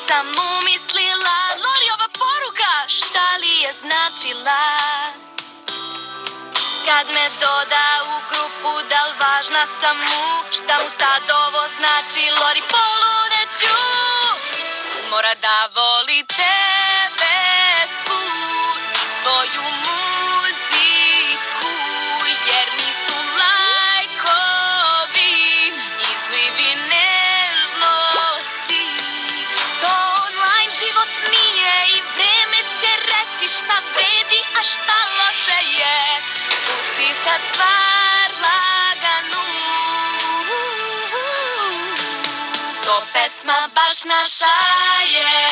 sam umislila, Lori, ova poruka šta li je značila? Kad me doda u grupu, da li važna sam mu? Šta mu sad ovo znači? Lori, poludeću. Mora da voli tebe svu i tvoju muziku, jer nisu lajkovi izlivi nežnosti. To online život nije i vreme će reći šta vredi, a šta loše je. Pusti sad stvar laganu, to pesma baš naša je.